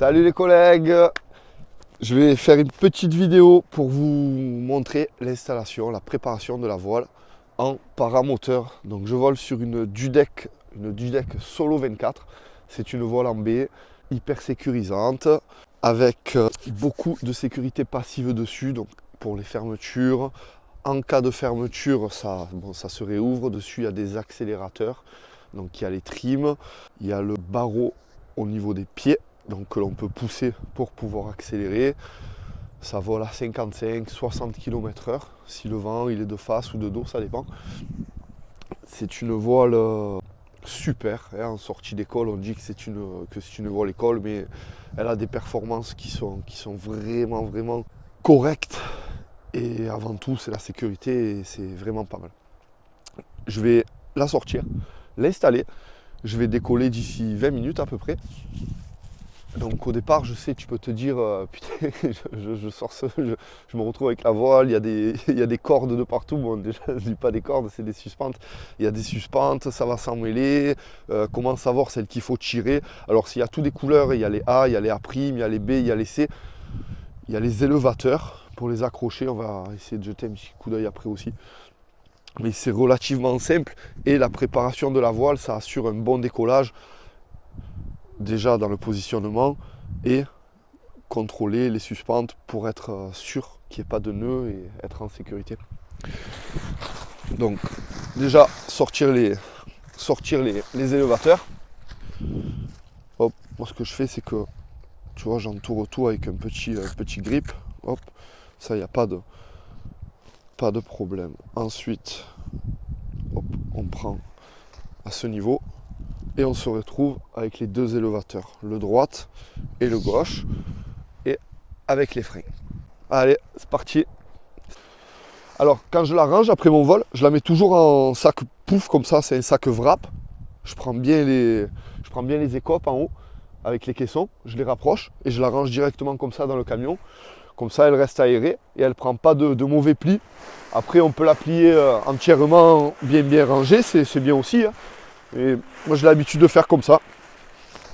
Salut les collègues! Je vais faire une petite vidéo pour vous montrer l'installation, la préparation de la voile en paramoteur. Donc je vole sur une Dudek Solo 24. C'est une voile en baie hyper sécurisante avec beaucoup de sécurité passive dessus, donc pour les fermetures. En cas de fermeture, ça se réouvre. Dessus, il y a des accélérateurs. Donc il y a les trims, il y a le barreau au niveau des pieds, donc que l'on peut pousser pour pouvoir accélérer. Ça vole à 55-60 km/h. Si le vent il est de face ou de dos, ça dépend. C'est une voile super. En sortie d'école, on dit que c'est une voile école, mais elle a des performances qui sont vraiment correctes. Et avant tout, c'est la sécurité et c'est vraiment pas mal. Je vais la sortir, l'installer. Je vais décoller d'ici 20 minutes à peu près. Donc au départ, je sais, tu peux te dire, putain, je me retrouve avec la voile, il y a des cordes de partout. Bon, déjà, je ne dis pas des cordes, c'est des suspentes. Il y a des suspentes, ça va s'emmêler. Comment savoir celle qu'il faut tirer? Alors s'il y a toutes des couleurs, il y a les A, il y a les A', il y a les B, il y a les C. Il y a les élevateurs pour les accrocher. On va essayer de jeter un petit coup d'œil après aussi. Mais c'est relativement simple et la préparation de la voile, ça assure un bon décollage déjà dans le positionnement et contrôler les suspentes pour être sûr qu'il n'y ait pas de nœud et être en sécurité. Donc déjà sortir les élevateurs. Hop, moi ce que je fais c'est que tu vois j'entoure tout avec un petit grip. Hop, ça il n'y a pas de problème. Ensuite, hop, on prend à ce niveau et on se retrouve avec les deux élevateurs, le droite et le gauche, et avec les freins. Allez, c'est parti. Alors, quand je la range après mon vol, je la mets toujours en sac pouf comme ça, c'est un sac wrap. Je prends bien les écopes en haut avec les caissons, je les rapproche et je la range directement comme ça dans le camion. Comme ça, elle reste aérée et elle ne prend pas de mauvais plis. Après, on peut la plier entièrement bien rangée, c'est bien aussi. Hein. Et moi, j'ai l'habitude de faire comme ça.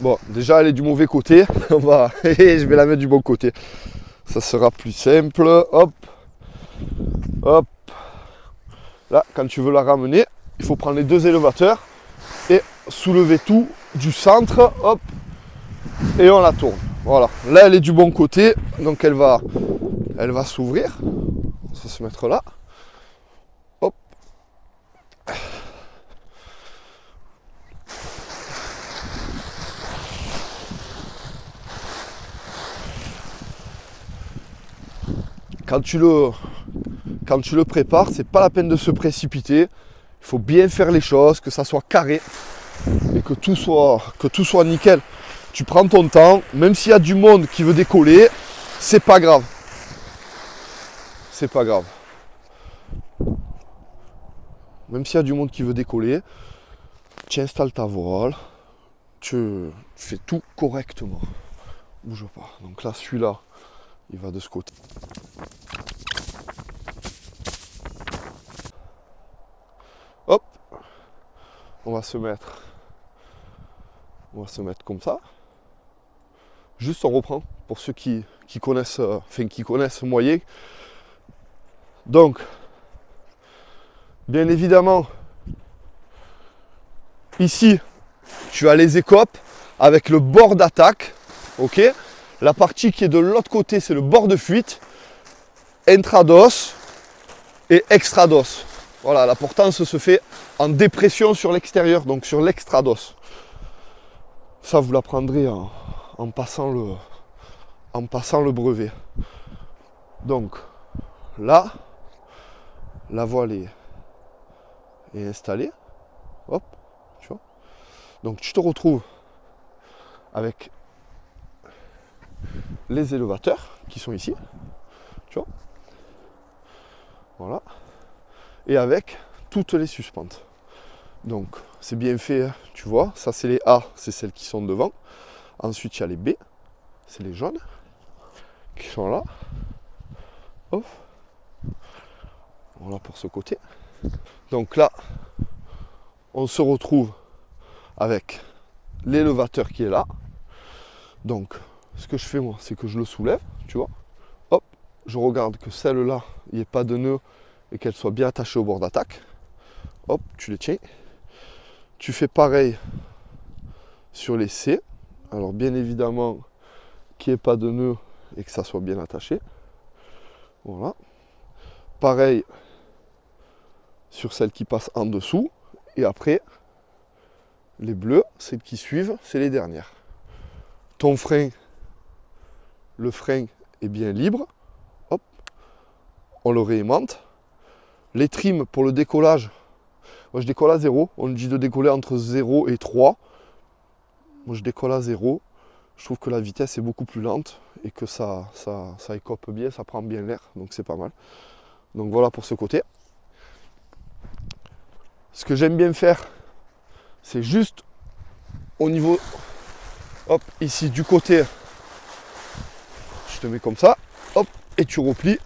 Bon, déjà, elle est du mauvais côté. Je vais la mettre du bon côté. Ça sera plus simple. Hop. Hop. Là, quand tu veux la ramener, il faut prendre les deux élevateurs et soulever tout du centre. Hop. Et on la tourne. Voilà. Là, elle est du bon côté. Donc, elle va s'ouvrir. On va se mettre là. Hop. Quand tu le prépares, c'est pas la peine de se précipiter. Il faut bien faire les choses, que ça soit carré et que tout soit nickel. Tu prends ton temps, même s'il y a du monde qui veut décoller, c'est pas grave. C'est pas grave. Même s'il y a du monde qui veut décoller, tu installes ta voile, tu fais tout correctement. Bouge pas. Donc là, celui-là, il va de ce côté. Hop, on va se mettre comme ça. Juste on reprend pour ceux qui connaissent, qui connaissent moyen. Donc, bien évidemment, ici, tu as les écopes avec le bord d'attaque. Ok. La partie qui est de l'autre côté, c'est le bord de fuite. Intrados et extrados. Voilà, la portance se fait en dépression sur l'extérieur, donc sur l'extrados. Ça, vous l'apprendrez en passant le brevet. Donc, là, la voile est installée. Hop, tu vois. Donc, tu te retrouves avec les élevateurs qui sont ici. Tu vois. Voilà. Et avec toutes les suspentes. Donc c'est bien fait, tu vois, ça c'est les A, c'est celles qui sont devant. Ensuite il y a les B, c'est les jaunes, qui sont là. Hop. Voilà pour ce côté. Donc là, on se retrouve avec l'élevateur qui est là. Donc ce que je fais moi, c'est que je le soulève, tu vois. Hop, je regarde que celle-là, il n'y ait pas de nœud et qu'elle soit bien attachée au bord d'attaque. Hop, tu les tiens. Tu fais pareil sur les C. Alors bien évidemment, qu'il n'y ait pas de nœud et que ça soit bien attaché. Voilà. Pareil sur celles qui passent en dessous. Et après, les bleus, celles qui suivent, c'est les dernières. Ton frein, le frein est bien libre. Hop, on le réaimante. Les trims pour le décollage, moi je décolle à 0. On dit de décoller entre 0 et 3. Moi je décolle à 0. Je trouve que la vitesse est beaucoup plus lente et que ça écope bien, ça prend bien l'air. Donc c'est pas mal. Donc voilà pour ce côté. Ce que j'aime bien faire, c'est juste au niveau, hop, ici du côté, je te mets comme ça, hop, et tu replies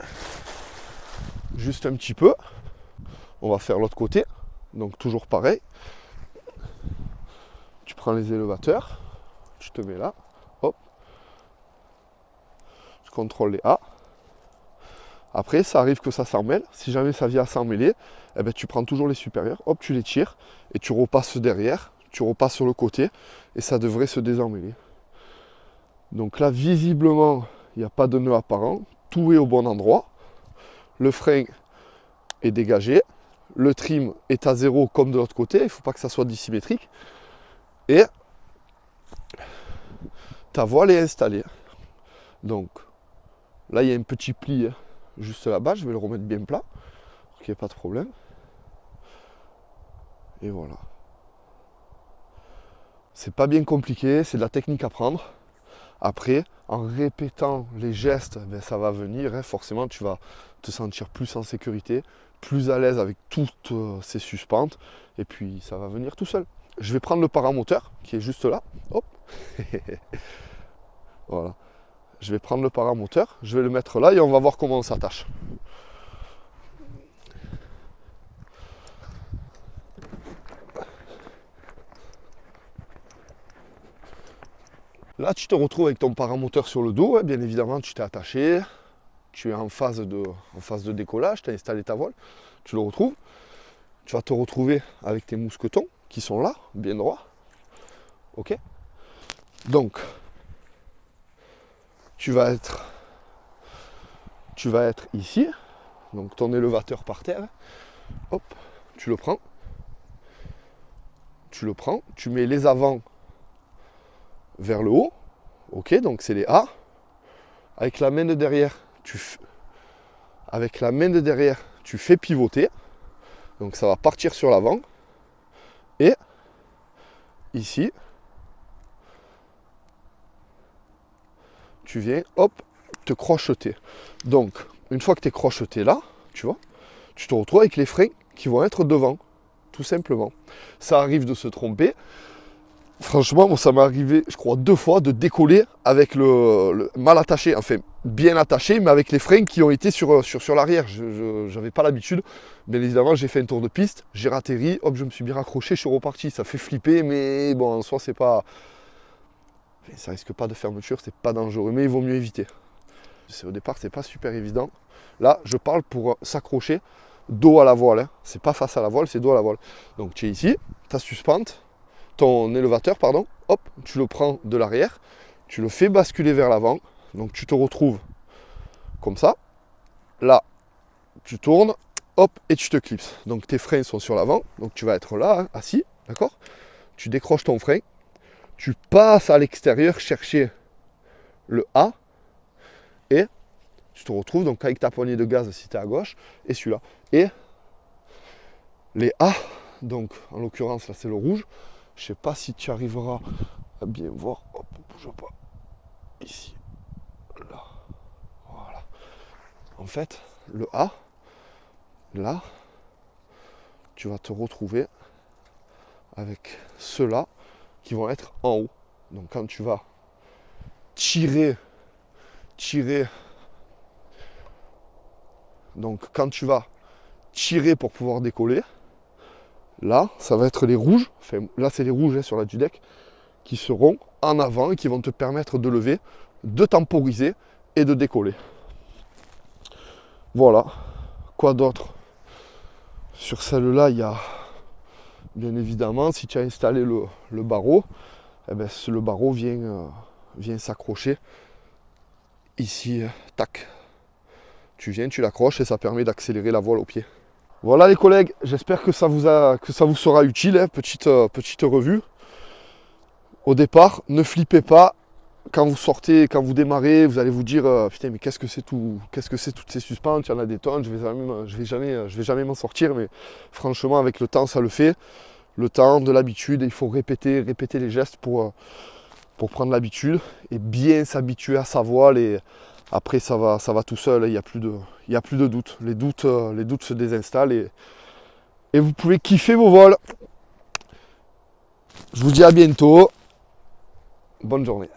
juste un petit peu. On va faire l'autre côté, donc toujours pareil. Tu prends les élévateurs, tu te mets là, hop, tu contrôles les A. Après, ça arrive que ça s'en mêle. Si jamais ça vient à s'en mêler, eh ben, tu prends toujours les supérieurs, hop, tu les tires et tu repasses derrière, tu repasses sur le côté et ça devrait se désemmêler. Donc là, visiblement, il n'y a pas de nœud apparent, tout est au bon endroit. Le frein est dégagé, le trim est à 0 comme de l'autre côté, il ne faut pas que ça soit dissymétrique. Et ta voile est installée. Donc là, il y a un petit pli juste là-bas, je vais le remettre bien plat, pour qu'il n'y ait pas de problème. Et voilà. C'est pas bien compliqué, c'est de la technique à prendre. Après, en répétant les gestes, ben, ça va venir. Hein. Forcément, tu vas te sentir plus en sécurité, plus à l'aise avec toutes ces suspentes. Et puis, ça va venir tout seul. Je vais prendre le paramoteur qui est juste là. Hop. Voilà. Je vais prendre le paramoteur, je vais le mettre là et on va voir comment on s'attache. Là, tu te retrouves avec ton paramoteur sur le dos. Hein. Bien évidemment, tu t'es attaché. Tu es en phase de décollage. Tu as installé ta voile. Tu le retrouves. Tu vas te retrouver avec tes mousquetons qui sont là, bien droits. Ok. Donc, tu vas être ici. Donc, ton élévateur par terre. Hop, tu le prends. Tu mets les avants vers le haut. Ok, donc c'est les A. Avec la main de derrière, tu fais pivoter. Donc ça va partir sur l'avant. Et ici, tu viens, hop, te crocheter. Donc, une fois que tu es crocheté là, tu vois, tu te retrouves avec les freins qui vont être devant, tout simplement. Ça arrive de se tromper. Franchement, moi, ça m'est arrivé, je crois, 2 fois de décoller avec le mal attaché, enfin bien attaché, mais avec les freins qui ont été sur l'arrière. Je n'avais pas l'habitude. Bien évidemment, j'ai fait un tour de piste, j'ai ratterri, hop, je me suis bien raccroché, je suis reparti. Ça fait flipper, mais bon, en soi, c'est pas. Enfin, ça risque pas de fermeture, c'est pas dangereux, mais il vaut mieux éviter. Au départ, c'est pas super évident. Là, je parle pour s'accrocher dos à la voile. Hein. C'est pas face à la voile, c'est dos à la voile. Donc, tu es ici, ta suspente. Ton élévateur, pardon, hop, tu le prends de l'arrière, tu le fais basculer vers l'avant, donc tu te retrouves comme ça. Là, tu tournes, hop, et tu te clipses. Donc tes freins sont sur l'avant, donc tu vas être là, hein, assis, d'accord? Tu décroches ton frein, tu passes à l'extérieur chercher le A, et tu te retrouves donc avec ta poignée de gaz si tu es à gauche, et celui-là. Et les A, donc en l'occurrence là c'est le rouge. Je sais pas si tu arriveras à bien voir. Hop, bouge pas. Ici. Là. Voilà. En fait, le A, là, tu vas te retrouver avec ceux-là qui vont être en haut. Donc quand tu vas tirer, donc quand tu vas tirer pour pouvoir décoller, là, ça va être les rouges. Enfin, là, c'est les rouges hein, sur la Dudek. qui seront en avant et qui vont te permettre de lever, de temporiser et de décoller. Voilà. Quoi d'autre? Sur celle-là, il y a bien évidemment, si tu as installé le barreau, eh ben, le barreau vient s'accrocher ici, tac. Tu viens, tu l'accroches et ça permet d'accélérer la voile au pied. Voilà les collègues, j'espère que ça vous sera utile, hein, petite revue. Au départ, ne flippez pas. Quand vous sortez, quand vous démarrez, vous allez vous dire putain mais qu'est-ce que c'est toutes ces suspentes, il y en a des tonnes, je vais jamais m'en sortir, mais franchement avec le temps ça le fait. Le temps, de l'habitude, il faut répéter les gestes pour prendre l'habitude et bien s'habituer à sa voile et après ça va tout seul, il n'y a plus de doute. Les doutes se désinstallent et vous pouvez kiffer vos vols. Je vous dis à bientôt. Bonne journée.